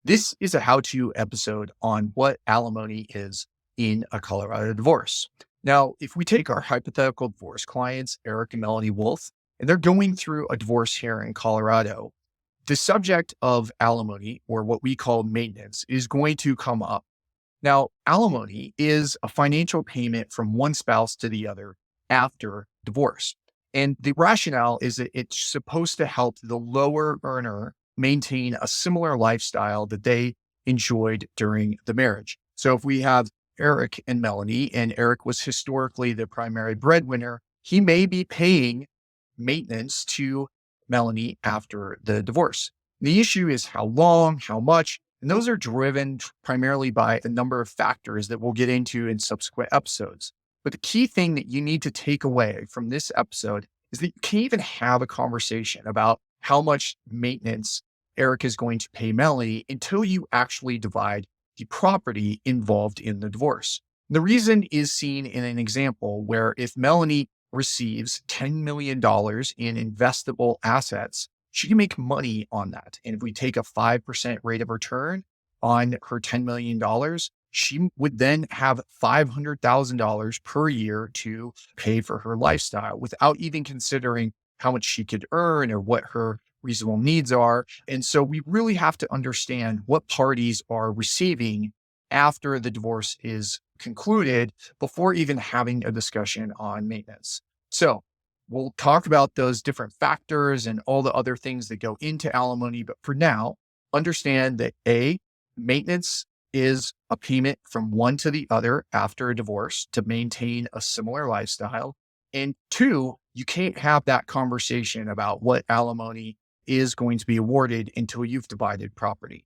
This is a how-to episode on what alimony is in a Colorado divorce. Now, if we take our hypothetical divorce clients, Eric and Melanie Wolf, and they're going through a divorce here in Colorado, the subject of alimony, or what we call maintenance, is going to come up. Now, alimony is a financial payment from one spouse to the other after divorce. And the rationale is that it's supposed to help the lower earner maintain a similar lifestyle that they enjoyed during the marriage. So if we have Eric and Melanie, and Eric was historically the primary breadwinner, he may be paying maintenance to Melanie after the divorce. The issue is how long, how much, and those are driven primarily by the number of factors that we'll get into in subsequent episodes. But the key thing that you need to take away from this episode is that you can't even have a conversation about how much maintenance Eric is going to pay Melanie until you actually divide the property involved in the divorce. The reason is seen in an example where if Melanie receives $10 million in investable assets, she can make money on that. And if we take a 5% rate of return on her $10 million, she would then have $500,000 per year to pay for her lifestyle without even considering how much she could earn or what her reasonable needs are. And so we really have to understand what parties are receiving after the divorce is concluded before even having a discussion on maintenance. So we'll talk about those different factors and all the other things that go into alimony. But for now, understand that maintenance is a payment from one to the other after a divorce to maintain a similar lifestyle. And two, you can't have that conversation about what alimony is going to be awarded until you've divided property.